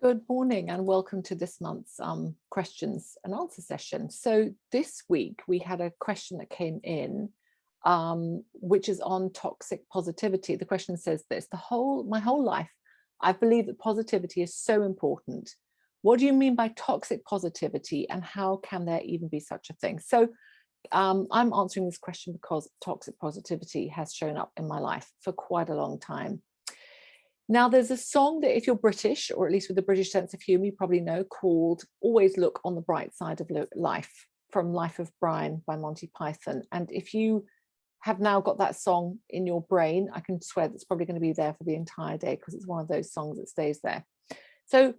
Good morning and welcome to this month's questions and answer session. So this week we had a question that came in, which is on toxic positivity. The question says this: my whole life, I've believed that positivity is so important. What do you mean by toxic positivity, and how can there even be such a thing? So I'm answering this question because toxic positivity has shown up in my life for quite a long time. Now, there's a song that if you're British, or at least with a British sense of humour, you probably know, called Always Look on the Bright Side of Life, from Life of Brian by Monty Python. And if you have now got that song in your brain, I can swear that's probably going to be there for the entire day, because it's one of those songs that stays there. So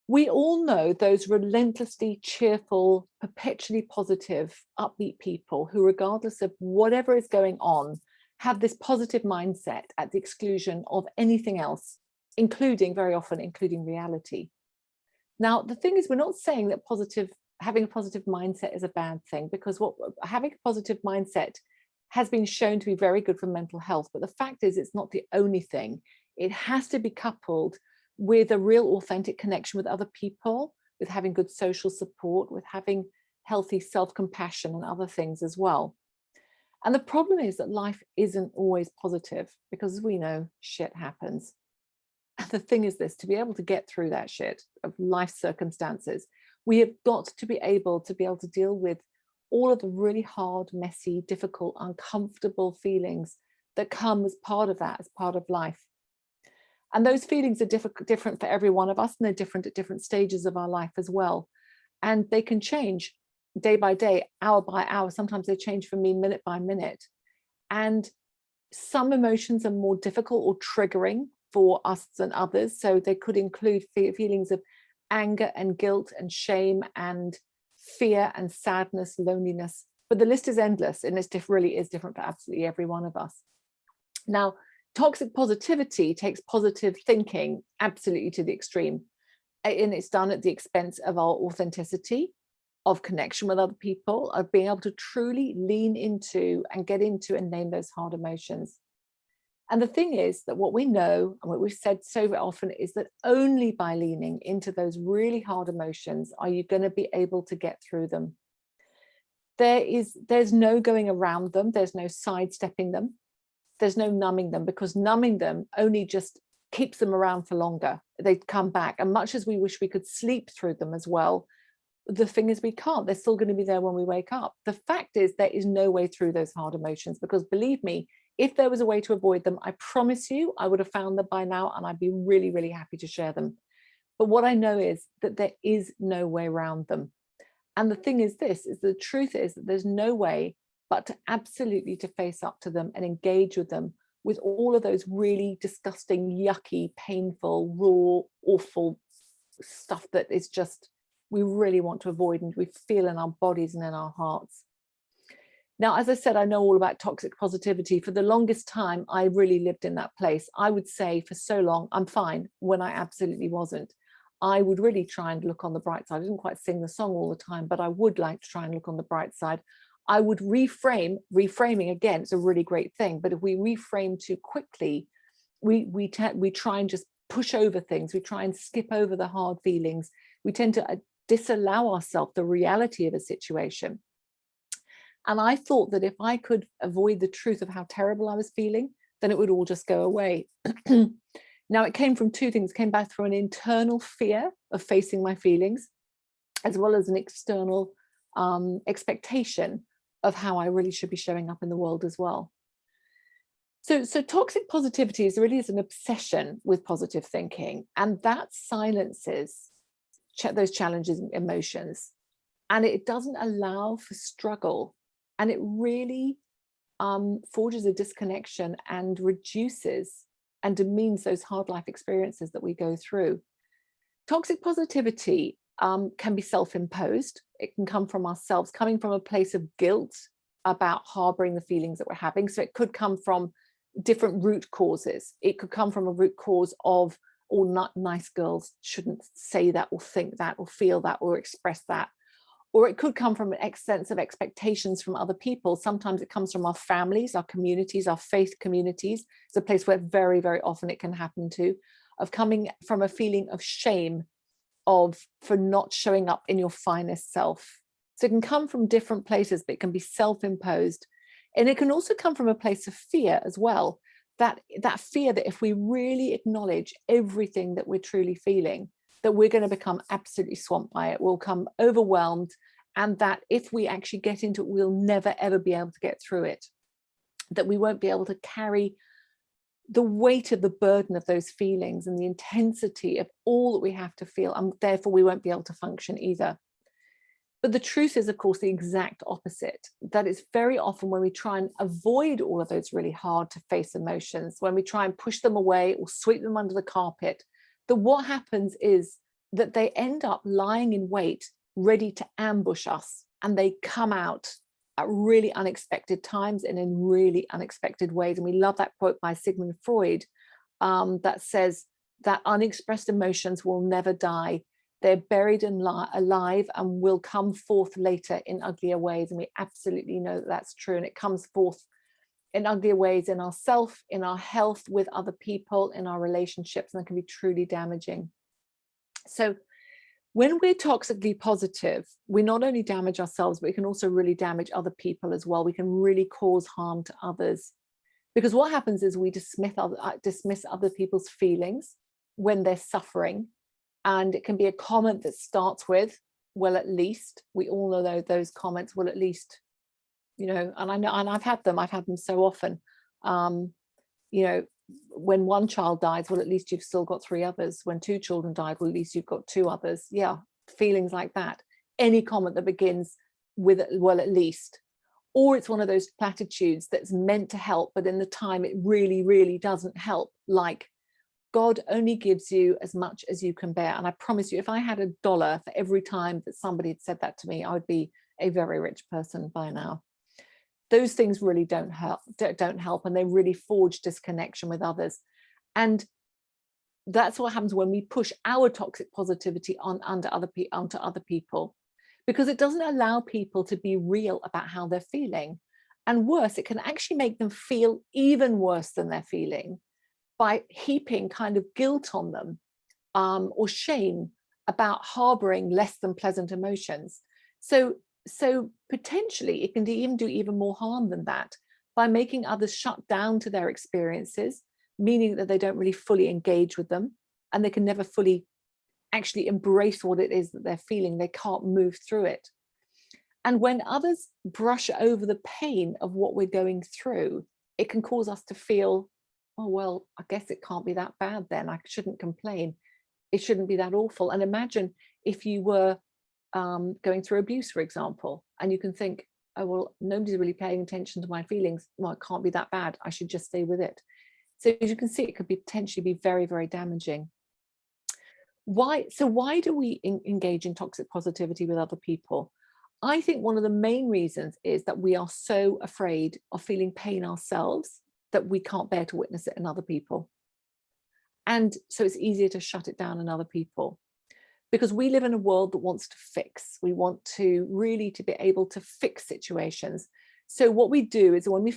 we all know those relentlessly cheerful, perpetually positive, upbeat people who, regardless of whatever is going on, have this positive mindset at the exclusion of anything else, very often including reality. Now, the thing is, we're not saying that having a positive mindset is a bad thing, because having a positive mindset has been shown to be very good for mental health. But the fact is, it's not the only thing. It has to be coupled with a real authentic connection with other people, with having good social support, with having healthy self-compassion and other things as well. And the problem is that life isn't always positive, because as we know, shit happens. And the thing is this: to be able to get through that shit of life circumstances, we have got to be able to deal with all of the really hard, messy, difficult, uncomfortable feelings that come as part of that, as part of life. And those feelings are different for every one of us, and they're different at different stages of our life as well. And they can change day by day, hour by hour. Sometimes they change for me minute by minute. And some emotions are more difficult or triggering for us than others. So they could include feelings of anger and guilt and shame and fear and sadness, loneliness. But the list is endless, and it really is different for absolutely every one of us. Now, toxic positivity takes positive thinking absolutely to the extreme. And it's done at the expense of our authenticity, of connection with other people, of being able to truly lean into and get into and name those hard emotions. And the thing is that what we know, and what we've said so often, is that only by leaning into those really hard emotions are you going to be able to get through them. There's no going around them. There's no sidestepping them. There's no numbing them, because numbing them only just keeps them around for longer. They come back. And much as we wish we could sleep through them as well, the thing is, we can't. They're still going to be there when we wake up. The fact is, there is no way through those hard emotions, because believe me, if there was a way to avoid them, I promise you I would have found them by now, and I'd be really, really happy to share them. But what I know is that there is no way around them. And the thing is, the truth is that there's no way but to absolutely to face up to them and engage with them, with all of those really disgusting, yucky, painful, raw, awful stuff that is just, we really want to avoid, and we feel in our bodies and in our hearts. Now, as I said, I know all about toxic positivity. For the longest time, I really lived in that place. I would say for so long, I'm fine, when I absolutely wasn't. I would really try and look on the bright side. I didn't quite sing the song all the time, but I would like to try and look on the bright side. I would reframing again, it's a really great thing. But if we reframe too quickly, we try and just push over things. We try and skip over the hard feelings. We tend to disallow ourselves the reality of a situation. And I thought that if I could avoid the truth of how terrible I was feeling, then it would all just go away. Now, it came from two things. It came back through an internal fear of facing my feelings, as well as an external expectation of how I really should be showing up in the world as well. So toxic positivity really is an obsession with positive thinking, and that silences those challenging emotions, and it doesn't allow for struggle, and it really forges a disconnection and reduces and demeans those hard life experiences that we go through. Toxic positivity can be self-imposed. It can come from ourselves, coming from a place of guilt about harboring the feelings that we're having. So it could come from different root causes. It could come from a root cause of, all not nice girls shouldn't say that or think that or feel that or express that. Or it could come from an sense of expectations from other people. Sometimes it comes from our families, our communities, our faith communities. It's a place where very, very often it can happen to, of coming from a feeling of shame for not showing up in your finest self. So it can come from different places, but it can be self-imposed. And it can also come from a place of fear as well. That fear that if we really acknowledge everything that we're truly feeling, that we're going to become absolutely swamped by it, we'll become overwhelmed, and that if we actually get into it, we'll never, ever be able to get through it. That we won't be able to carry the weight of the burden of those feelings and the intensity of all that we have to feel, and therefore we won't be able to function either. But the truth is, of course, the exact opposite. That it's very often when we try and avoid all of those really hard to face emotions, when we try and push them away or sweep them under the carpet, that what happens is that they end up lying in wait, ready to ambush us, and they come out at really unexpected times and in really unexpected ways. And we love that quote by Sigmund Freud that says that unexpressed emotions will never die. They're buried and alive and will come forth later in uglier ways. And we absolutely know that that's true. And it comes forth in uglier ways in ourselves, in our health, with other people, in our relationships, and it can be truly damaging. So when we're toxically positive, we not only damage ourselves, but we can also really damage other people as well. We can really cause harm to others. Because what happens is we dismiss other people's feelings when they're suffering. And it can be a comment that starts with, well, at least. We all know those comments, well, at least, you know, and I know, and I've had them so often. You know, when one child dies, well, at least you've still got 3 others. When 2 children died, well, at least you've got 2 others. Yeah, feelings like that. Any comment that begins with, well, at least. Or it's one of those platitudes that's meant to help, but in the time it really, really doesn't help. Like, God only gives you as much as you can bear. And I promise you, if I had $1 for every time that somebody had said that to me, I would be a very rich person by now. Those things really don't help, and they really forge disconnection with others. And that's what happens when we push our toxic positivity onto other people, because it doesn't allow people to be real about how they're feeling. And worse, it can actually make them feel even worse than they're feeling by heaping kind of guilt on them or shame about harboring less than pleasant emotions. So potentially it can even do even more harm than that by making others shut down to their experiences, meaning that they don't really fully engage with them, and they can never fully actually embrace what it is that they're feeling. They can't move through it. And when others brush over the pain of what we're going through, it can cause us to feel, oh, well, I guess it can't be that bad then. I shouldn't complain. It shouldn't be that awful. And imagine if you were going through abuse, for example, and you can think, oh, well, nobody's really paying attention to my feelings. Well, it can't be that bad. I should just stay with it. So as you can see, it could potentially be very, very damaging. Why do we engage in toxic positivity with other people? I think one of the main reasons is that we are so afraid of feeling pain ourselves that we can't bear to witness it in other people. And so it's easier to shut it down in other people, because we live in a world that wants to fix. We want to really to be able to fix situations. So what we do is when we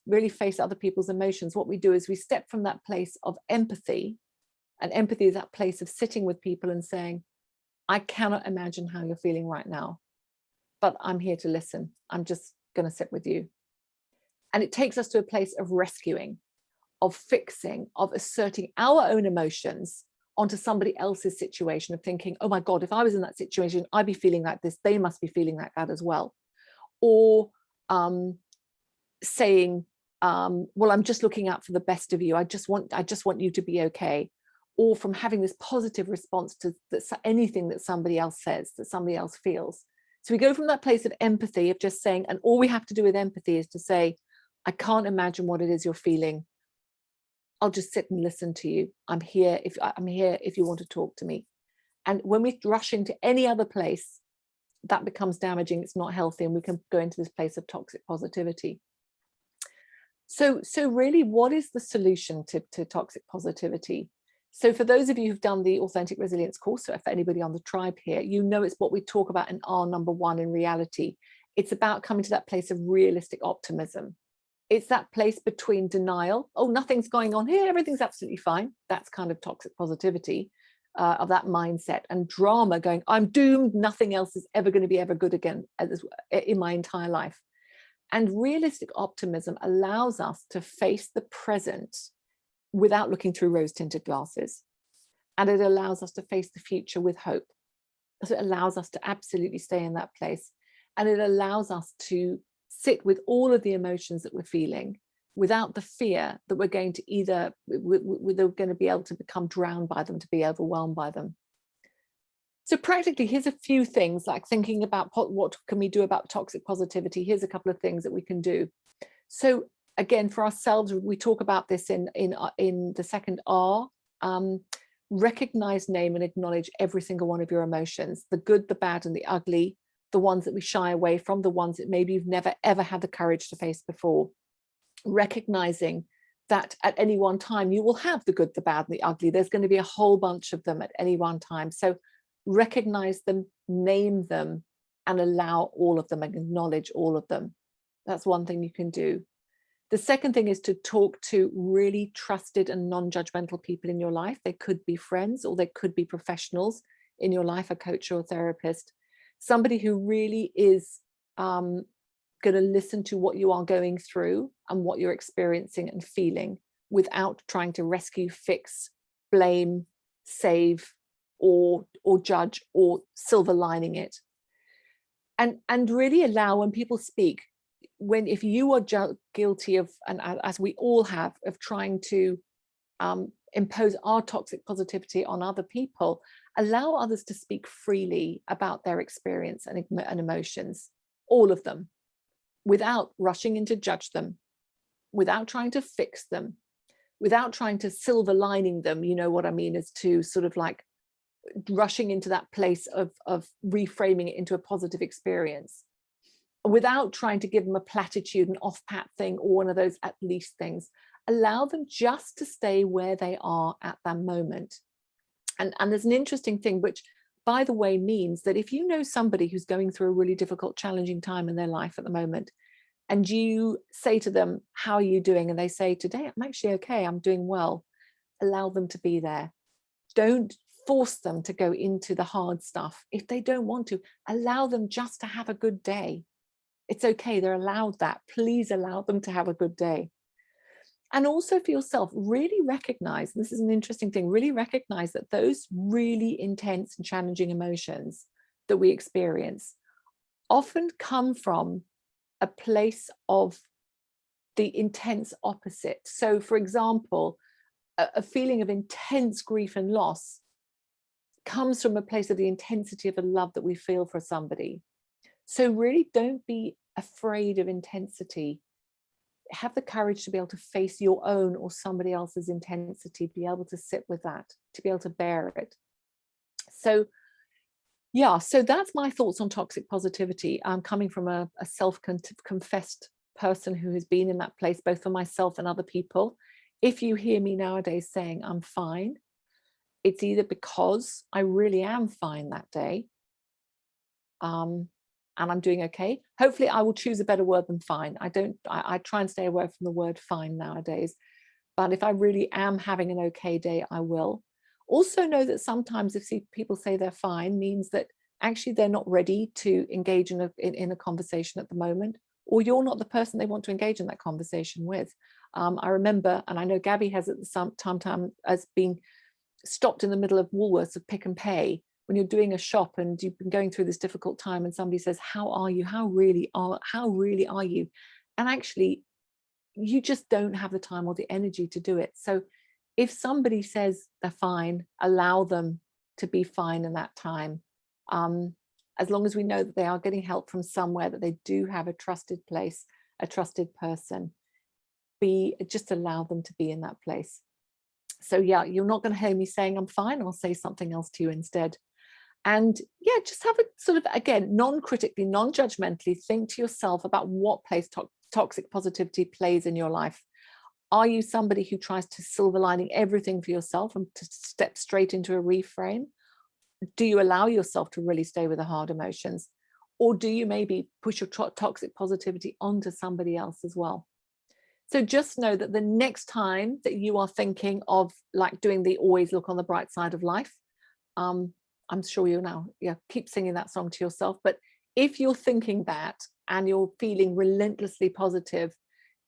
really face other people's emotions, what we do is we step from that place of empathy. And empathy is that place of sitting with people and saying, I cannot imagine how you're feeling right now, but I'm here to listen. I'm just going to sit with you. And it takes us to a place of rescuing, of fixing, of asserting our own emotions onto somebody else's situation, of thinking, oh my God, if I was in that situation, I'd be feeling like this. They must be feeling like that as well. Or saying, well, I'm just looking out for the best of you. I just want you to be okay. Or from having this positive response to anything that somebody else says, that somebody else feels. So we go from that place of empathy, of just saying, and all we have to do with empathy is to say, I can't imagine what it is you're feeling. I'll just sit and listen to you. I'm here if you want to talk to me. And when we rush into any other place, that becomes damaging. It's not healthy, and we can go into this place of toxic positivity. So really, what is the solution to toxic positivity? So for those of you who've done the Authentic Resilience course, so for anybody on the tribe here, you know it's what we talk about in R1 in reality. It's about coming to that place of realistic optimism. It's that place between denial, oh, nothing's going on here, everything's absolutely fine. That's kind of toxic positivity. of that mindset, and drama going, I'm doomed, nothing else is ever going to be ever good again in my entire life. And realistic optimism allows us to face the present without looking through rose-tinted glasses. And it allows us to face the future with hope. So it allows us to absolutely stay in that place. And it allows us to sit with all of the emotions that we're feeling without the fear that we're going to we're going to be able to become drowned by them, to be overwhelmed by them. So practically, here's a few things, like thinking about what can we do about toxic positivity. Here's a couple of things that we can do. So again, for ourselves, we talk about this in the second R. Recognize, name, and acknowledge every single one of your emotions, the good, the bad, and the ugly, the ones that we shy away from, the ones that maybe you've never, ever had the courage to face before. Recognizing that at any one time, you will have the good, the bad, and the ugly. There's going to be a whole bunch of them at any one time. So recognize them, name them, and allow all of them, and acknowledge all of them. That's one thing you can do. The second thing is to talk to really trusted and non-judgmental people in your life. They could be friends, or they could be professionals in your life, a coach or a therapist, somebody who really is going to listen to what you are going through and what you're experiencing and feeling, without trying to rescue, fix, blame, save, or judge, or silver lining it. And really allow, when people speak, if you are guilty of, and as we all have, of trying to impose our toxic positivity on other people, allow others to speak freely about their experience and emotions, all of them, without rushing in to judge them, without trying to fix them, without trying to silver lining them. You know what I mean, is to sort of like rushing into that place of reframing it into a positive experience, without trying to give them a platitude, an off-pat thing, or one of those at least things. Allow them just to stay where they are at that moment. And there's an interesting thing, which, by the way, means that if you know somebody who's going through a really difficult, challenging time in their life at the moment, and you say to them, how are you doing? And they say, today, I'm actually okay, I'm doing well. Allow them to be there. Don't force them to go into the hard stuff. If they don't want to, allow them just to have a good day. It's okay, they're allowed that. Please allow them to have a good day. And also for yourself, really recognize, and this is an interesting thing, really recognize that those really intense and challenging emotions that we experience often come from a place of the intense opposite. So for example, a feeling of intense grief and loss comes from a place of the intensity of a love that we feel for somebody. So really don't be afraid of intensity. Have the courage to be able to face your own or somebody else's intensity, be able to sit with that, to be able to bear it. So yeah, so that's my thoughts on toxic positivity. I'm coming from a self-confessed person who has been in that place, both for myself and other people. If you hear me nowadays saying I'm fine, it's either because I really am fine that day, and I'm doing okay. Hopefully I will choose a better word than fine. I try and stay away from the word fine nowadays, but if I really am having an okay day, I will. Also know that sometimes if people say they're fine, means that actually they're not ready to engage in a conversation at the moment, or you're not the person they want to engage in that conversation with. I remember, and I know Gabby has at some time as being stopped in the middle of Woolworths of Pick and Pay, when you're doing a shop and you've been going through this difficult time, and somebody says, how are you? How really are you? And actually, you just don't have the time or the energy to do it. So if somebody says they're fine, allow them to be fine in that time. As long as we know that they are getting help from somewhere, that they do have a trusted place, a trusted person, just allow them to be in that place. So yeah, you're not going to hear me saying I'm fine. I'll say something else to you instead. And yeah, just have a sort of, again, non-critically, non-judgmentally think to yourself about what place toxic positivity plays in your life. Are you somebody who tries to silver lining everything for yourself and to step straight into a reframe? Do you allow yourself to really stay with the hard emotions? Or do you maybe push your toxic positivity onto somebody else as well? So just know that the next time that you are thinking of like doing the always look on the bright side of life, I'm sure you'll now keep singing that song to yourself. But if you're thinking that and you're feeling relentlessly positive,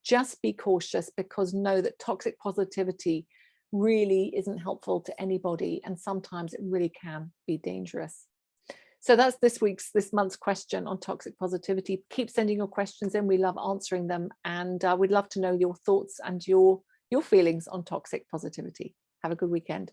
just be cautious, because know that toxic positivity really isn't helpful to anybody, and sometimes it really can be dangerous. So that's this month's question on toxic positivity. Keep sending your questions in. We love answering them, and we'd love to know your thoughts and your feelings on toxic positivity. Have a good weekend.